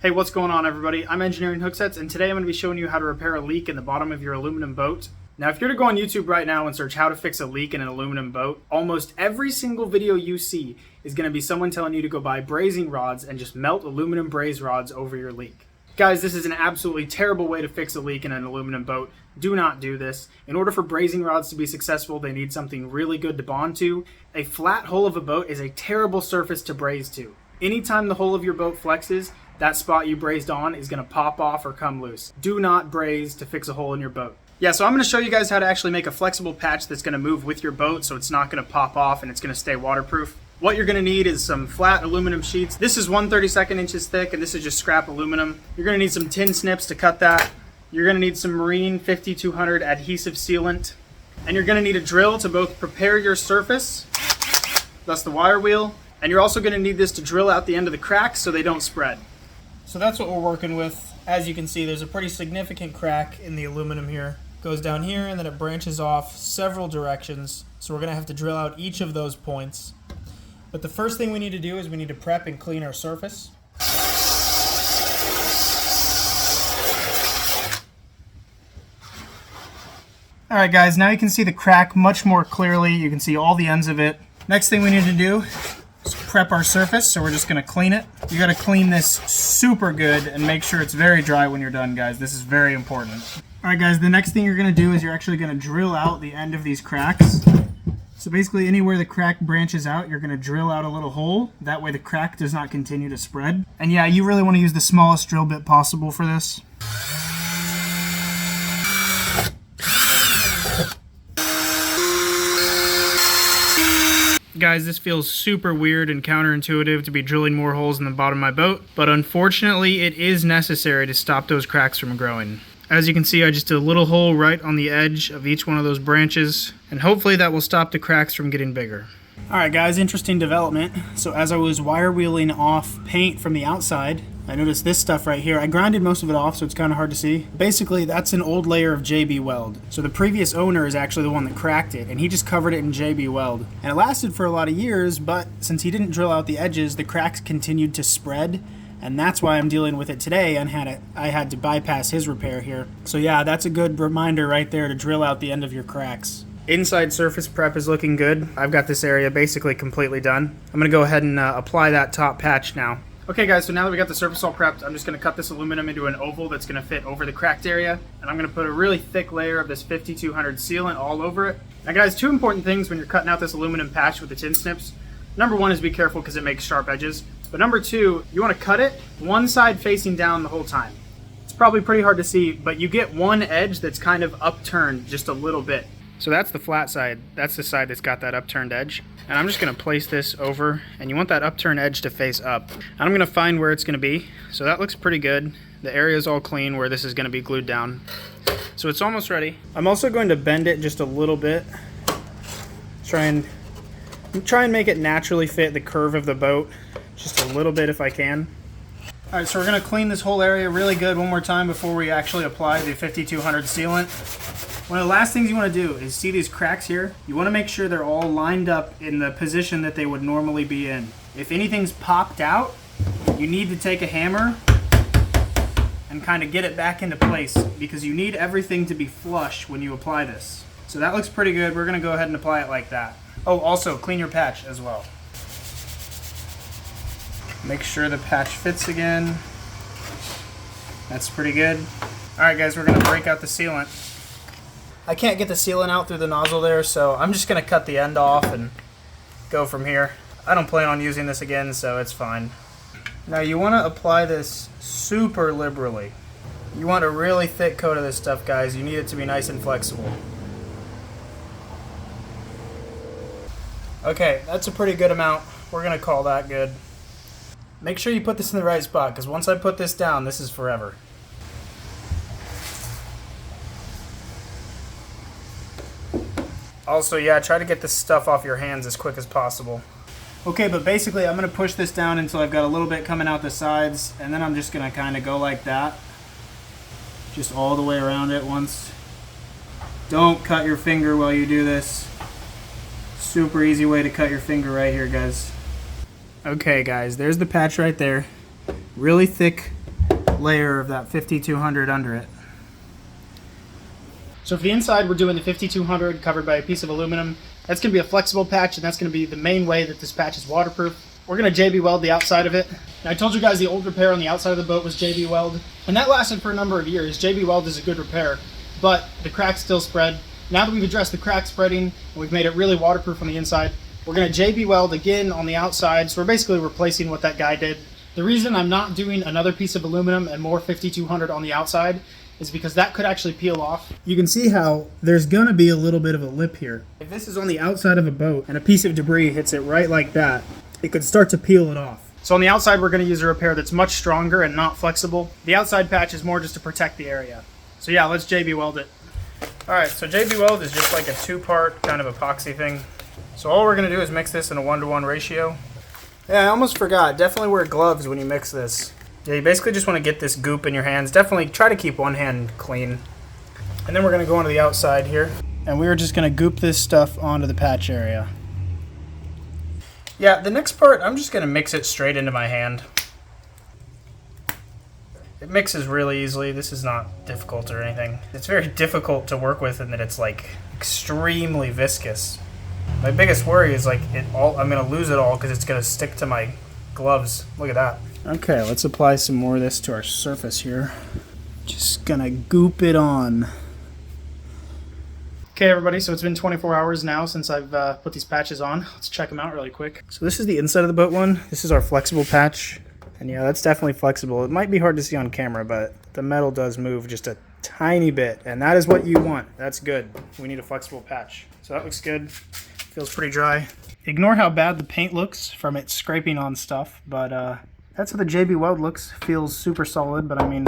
Hey, what's going on everybody? I'm Engineering Hooksets, and today I'm going to be showing you how to repair a leak in the bottom of your aluminum boat. Now, if you're to go on YouTube right now and search how to fix a leak in an aluminum boat, almost every single video you see is going to be someone telling you to go buy brazing rods and just melt aluminum braze rods over your leak. Guys, this is an absolutely terrible way to fix a leak in an aluminum boat. Do not do this. In order for brazing rods to be successful, they need something really good to bond to. A flat hull of a boat is a terrible surface to braze to. Anytime the hull of your boat flexes, that spot you brazed on is going to pop off or come loose. Do not braze to fix a hole in your boat. Yeah, so I'm going to show you guys how to actually make a flexible patch that's going to move with your boat so it's not going to pop off and it's going to stay waterproof. What you're going to need is some flat aluminum sheets. This is 1/32 inches thick, and this is just scrap aluminum. You're going to need some tin snips to cut that. You're going to need some Marine 5200 adhesive sealant. And you're going to need a drill to both prepare your surface, thus the wire wheel, and you're also going to need this to drill out the end of the cracks so they don't spread. So that's what we're working with. As you can see, there's a pretty significant crack in the aluminum here. It goes down here and then it branches off several directions. So we're going to have to drill out each of those points. But the first thing we need to do is we need to prep and clean our surface. Alright guys, now you can see the crack much more clearly. You can see all the ends of it. Next thing we need to do is prep our surface, so we're just going to clean it. You got to clean this super good and make sure it's very dry when you're done, guys. This is very important. Alright guys, the next thing you're going to do is you're actually going to drill out the end of these cracks. So basically anywhere the crack branches out, you're going to drill out a little hole. That way the crack does not continue to spread. And yeah, you really want to use the smallest drill bit possible for this. Guys, this feels super weird and counterintuitive to be drilling more holes in the bottom of my boat, but unfortunately it is necessary to stop those cracks from growing. As you can see, I just did a little hole right on the edge of each one of those branches, and hopefully that will stop the cracks from getting bigger. Alright guys, interesting development. So as I was wire wheeling off paint from the outside, I noticed this stuff right here. I grinded most of it off, so it's kind of hard to see. Basically, that's an old layer of JB Weld. So the previous owner is actually the one that cracked it, and he just covered it in JB Weld. And it lasted for a lot of years, but since he didn't drill out the edges, the cracks continued to spread. And that's why I'm dealing with it today, and I had to bypass his repair here. So yeah, that's a good reminder right there to drill out the end of your cracks. Inside surface prep is looking good. I've got this area basically completely done. I'm going to go ahead and apply that top patch now. Okay guys, so now that we got the surface all prepped, I'm just going to cut this aluminum into an oval that's going to fit over the cracked area. And I'm going to put a really thick layer of this 5200 sealant all over it. Now guys, two important things when you're cutting out this aluminum patch with the tin snips. Number one is be careful because it makes sharp edges. But number two, you want to cut it one side facing down the whole time. It's probably pretty hard to see, but you get one edge that's kind of upturned just a little bit. So that's the flat side. That's the side that's got that upturned edge. And I'm just going to place this over, and you want that upturned edge to face up. And I'm going to find where it's going to be. So that looks pretty good. The area is all clean where this is going to be glued down. So it's almost ready. I'm also going to bend it just a little bit. Try and make it naturally fit the curve of the boat. Just a little bit if I can. Alright, so we're going to clean this whole area really good one more time before we actually apply the 5200 sealant. One of the last things you want to do is see these cracks here. You want to make sure they're all lined up in the position that they would normally be in. If anything's popped out, you need to take a hammer and kind of get it back into place because you need everything to be flush when you apply this. So that looks pretty good. We're going to go ahead and apply it like that. Oh, also clean your patch as well. Make sure the patch fits again. That's pretty good. Alright guys, we're going to break out the sealant. I can't get the sealant out through the nozzle there, so I'm just going to cut the end off and go from here. I don't plan on using this again, so it's fine. Now you want to apply this super liberally. You want a really thick coat of this stuff, guys. You need it to be nice and flexible. Okay, that's a pretty good amount. We're going to call that good. Make sure you put this in the right spot, because once I put this down, this is forever. Also, yeah, try to get this stuff off your hands as quick as possible. Okay, but basically I'm going to push this down until I've got a little bit coming out the sides, and then I'm just going to kind of go like that. Just all the way around it once. Don't cut your finger while you do this. Super easy way to cut your finger right here, guys. Okay guys, there's the patch right there. Really thick layer of that 5200 under it. So for the inside, we're doing the 5200 covered by a piece of aluminum. That's going to be a flexible patch, and that's going to be the main way that this patch is waterproof. We're going to JB Weld the outside of it. Now, I told you guys the old repair on the outside of the boat was JB Weld, and that lasted for a number of years. JB Weld is a good repair, but the cracks still spread. Now that we've addressed the crack spreading, and we've made it really waterproof on the inside, we're going to JB Weld again on the outside, so we're basically replacing what that guy did. The reason I'm not doing another piece of aluminum and more 5200 on the outside is because that could actually peel off. You can see how there's gonna be a little bit of a lip here. If this is on the outside of a boat and a piece of debris hits it right like that, it could start to peel it off. So on the outside, we're gonna use a repair that's much stronger and not flexible. The outside patch is more just to protect the area. So yeah, let's JB Weld it. All right, so JB Weld is just like a two-part kind of epoxy thing. So all we're gonna do is mix this in a 1-to-1 ratio. Yeah, I almost forgot, definitely wear gloves when you mix this. Yeah, you basically just want to get this goop in your hands. Definitely try to keep one hand clean. And then we're going to go onto the outside here. And we're just going to goop this stuff onto the patch area. Yeah, the next part, I'm just going to mix it straight into my hand. It mixes really easily. This is not difficult or anything. It's very difficult to work with in that it's like extremely viscous. My biggest worry is like I'm going to lose it all because it's going to stick to my gloves. Look at that. Okay, let's apply some more of this to our surface here. Just gonna goop it on. Okay, everybody, so it's been 24 hours now since I've put these patches on. Let's check them out really quick. So this is the inside of the boat one. This is our flexible patch. And yeah, that's definitely flexible. It might be hard to see on camera, but the metal does move just a tiny bit. And that is what you want. That's good. We need a flexible patch. So that looks good. Feels pretty dry. Ignore how bad the paint looks from it scraping on stuff, but that's how the JB Weld looks. Feels super solid, but I mean,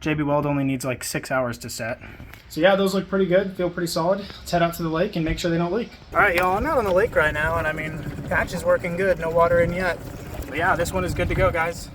JB Weld only needs like 6 hours to set. So yeah, those look pretty good, feel pretty solid. Let's head out to the lake and make sure they don't leak. All right, y'all, I'm out on the lake right now, and I mean, patch is working good, no water in yet. But yeah, this one is good to go, guys.